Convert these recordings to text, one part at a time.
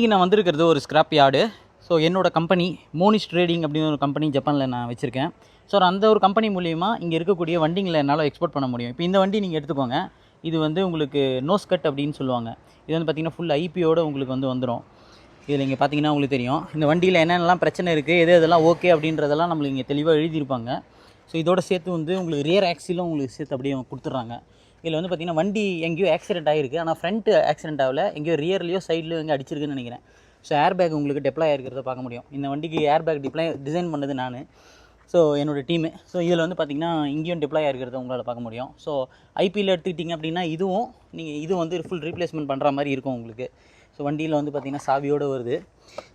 இன்றைக்கி நான் வந்திருக்கிறது ஒரு ஸ்கிராப் யார்டு. ஸோ என்னோடய கம்பெனி மோனிஷ் ட்ரேடிங் அப்படின்னு ஒரு கம்பெனி ஜப்பானில் நான் வச்சுருக்கேன். ஸோ அந்த ஒரு கம்பெனி மூலிமா இங்கே இருக்கக்கூடிய வண்டிங்களை என்னால் எக்ஸ்போர்ட் பண்ண முடியும். இப்போ இந்த வண்டி நீங்கள் எடுத்துக்கோங்க. இது வந்து உங்களுக்கு நோஸ் கட் அப்படின்னு சொல்லுவாங்க. இது வந்து பார்த்திங்கன்னா ஃபுல் ஐபியோடு உங்களுக்கு வந்துடும். இதில் இங்கே பார்த்தீங்கன்னா உங்களுக்கு தெரியும் இந்த வண்டியில் என்னென்னலாம் பிரச்சனை இருக்குது, எதெல்லாம் ஓகே அப்படின்றதெல்லாம் நம்மளுக்கு இங்கே தெளிவாக எழுதியிருப்பாங்க. ஸோ இதோட சேர்த்து வந்து உங்களுக்கு ரியர் ஆக்சிலும் உங்களுக்கு சேர்த்து அப்படியே கொடுத்துட்றாங்க. இதில் வந்து பார்த்திங்கன்னா வண்டி எங்கேயோ ஆக்சிடென்ட் ஆகிருக்கு, ஆனால் ஃப்ரண்ட்டு ஆக்சிடென்ட் ஆகலை, எங்கேயோ ரியர்லையோ சைட்லையோ எங்கே அடிச்சிருக்குன்னு நினைக்கிறேன். ஸோ ஏர் பேக் உங்களுக்கு டெப்ளாய் ஆகிருக்கிறத பார்க்க முடியும். இந்த வண்டிக்கு ஏர் பேக் டிசைன் பண்ணது நான், ஸோ என்னோடய டீமு. ஸோ இதில் வந்து பார்த்திங்கன்னா இங்கேயும் டெப்ளாய் ஆகிருக்கிறத உங்களால் பார்க்க முடியும். ஸோ ஐபியில் எடுத்துக்கிட்டிங்க அப்படின்னா இதுவும் நீங்கள் இது வந்து ஃபுல் ரீப்ளேஸ்மெண்ட் பண்ணுற மாதிரி இருக்கும் உங்களுக்கு. ஸோ வண்டியில் வந்து பார்த்திங்கன்னா சாவியோடு வருது.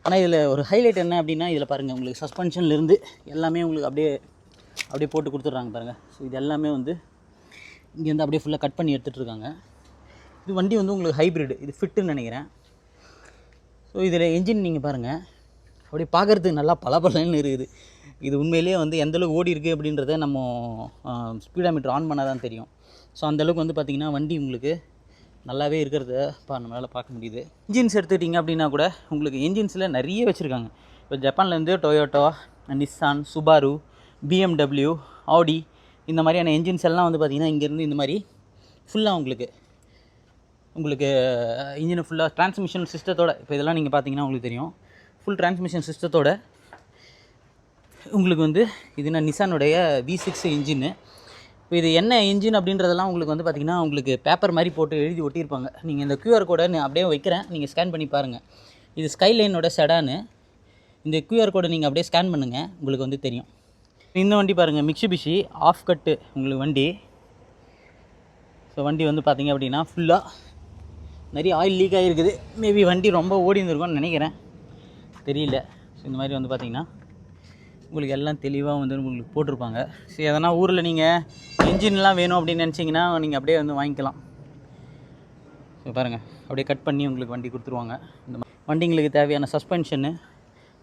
ஆனால் இதில் ஒரு ஹைலைட் என்ன அப்படின்னா, இதில் பாருங்கள் உங்களுக்கு சஸ்பென்ஷன்லேருந்து எல்லாமே உங்களுக்கு அப்படியே போட்டு கொடுத்துட்றாங்க பாருங்கள். ஸோ இது எல்லாமே வந்து இங்கேருந்து அப்படியே ஃபுல்லாக கட் பண்ணி எடுத்துகிட்ருக்காங்க. இது வண்டி வந்து உங்களுக்கு ஹைப்ரிட், இது ஃபிட்டுன்னு நினைக்கிறேன். ஸோ இதில் என்ஜின் நீங்கள் பாருங்கள் அப்படியே பார்க்குறதுக்கு நல்லா பலபலன்னு இருக்குது. இது உண்மையிலேயே வந்து எந்தளவுக்கு ஓடி இருக்குது அப்படின்றத நம்ம ஸ்பீடாமீட்டர் ஆன் பண்ணால் தான் தெரியும். ஸோ அந்தளவுக்கு வந்து பார்த்திங்கன்னா வண்டி உங்களுக்கு நல்லாவே இருக்கிறத நம்மளால் பார்க்க முடியுது. இன்ஜின்ஸ் எடுத்துக்கிட்டிங்க அப்படின்னா கூட உங்களுக்கு என்ஜின்ஸில் நிறைய வச்சுருக்காங்க. இப்போ ஜப்பான்லேருந்து டொயோட்டோ, நிஸ்ஸான், சுபாரு, பிஎம்டபிள்யூ, ஆடி இந்த மாதிரியான என்ஜின்ஸ் எல்லாம் வந்து பார்த்திங்கன்னா இங்கேருந்து இந்த மாதிரி ஃபுல்லாக உங்களுக்கு இன்ஜினை ஃபுல்லாக டிரான்ஸ்மிஷன் சிஸ்டத்தோட, இப்போ இதெல்லாம் நீங்கள் பார்த்தீங்கன்னா உங்களுக்கு தெரியும், ஃபுல் டிரான்ஸ்மிஷன் சிஸ்டத்தோட உங்களுக்கு வந்து இதுனா நிசானுடைய V6 இன்ஜின்னு. இப்போ இது என்ன இன்ஜின் அப்படின்றதெல்லாம் உங்களுக்கு வந்து பார்த்திங்கன்னா உங்களுக்கு பேப்பர் மாதிரி போட்டு எழுதி ஒட்டியிருப்பாங்க. நீங்கள் இந்த QR கோடை நான் அப்படியே வைக்கிறேன், நீங்கள் ஸ்கேன் பண்ணி பாருங்கள். இது ஸ்கைலைனோட செடானு. இந்த QR கோடை நீங்கள் அப்படியே ஸ்கேன் பண்ணுங்கள், உங்களுக்கு வந்து தெரியும். இந்த வண்டி பாருங்கள், மிட்சுபிஷி ஆஃப் கட்டு உங்களுக்கு வண்டி. ஸோ வண்டி வந்து பார்த்திங்க அப்படின்னா ஃபுல்லாக நிறைய ஆயில் லீக் ஆகிருக்குது. மேபி வண்டி ரொம்ப ஓடி இருந்திருக்கும்னு நினைக்கிறேன், தெரியல. ஸோ இந்த மாதிரி வந்து பார்த்திங்கன்னா உங்களுக்கு எல்லாம் தெளிவாக வந்து உங்களுக்கு போட்டிருப்பாங்க. ஸோ எதனா ஊரில் நீங்கள் இன்ஜின்லாம் வேணும் அப்படின்னு நினச்சிங்கன்னா நீங்கள் அப்படியே வந்து வாங்கிக்கலாம். ஸோ பாருங்கள் அப்படியே கட் பண்ணி உங்களுக்கு வண்டி கொடுத்துருவாங்க. இந்த வண்டிங்களுக்கு தேவையான சஸ்பென்ஷனு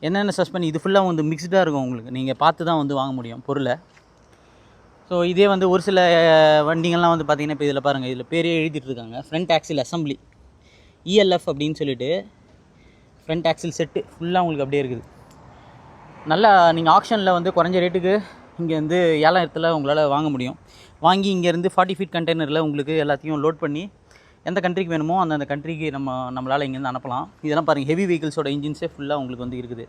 என்னென்ன சஸ்பென்ஷன் இது ஃபுல்லாக வந்து மிக்ஸ்டாக இருக்கும் உங்களுக்கு, நீங்கள் பார்த்து தான் வந்து வாங்க முடியும் பொருளை. ஸோ இதே வந்து ஒரு சில வண்டிங்கள்லாம் வந்து பார்த்திங்கன்னா இப்போ இதில் பாருங்கள், இதில் பேரே எழுதிட்டுருக்காங்க, ஃப்ரண்ட் ஆக்சில் அசம்பிளி ELF அப்படின்னு சொல்லிட்டு ஃப்ரண்ட் ஆக்சில் செட்டு ஃபுல்லாக உங்களுக்கு அப்படியே இருக்குது. நல்லா நீங்கள் ஆக்ஷனில் வந்து குறைஞ்ச ரேட்டுக்கு இங்கே வந்து 7000 உங்களால் வாங்க முடியும். வாங்கி இங்கேருந்து 40 ஃபீட் கண்டெய்னரில் உங்களுக்கு எல்லாத்தையும் லோட் பண்ணி எந்த கண்ட்ரிக்கு வேணுமோ அந்த கண்ட்ரிக்கு நம்மளால் இங்கேருந்து அனுப்பலாம். இதெல்லாம் பாருங்கள், ஹெவி வெஹிக்கிள்ஸோட இன்ஜின்ஸே ஃபுல்லாக உங்களுக்கு வந்து இருக்குது.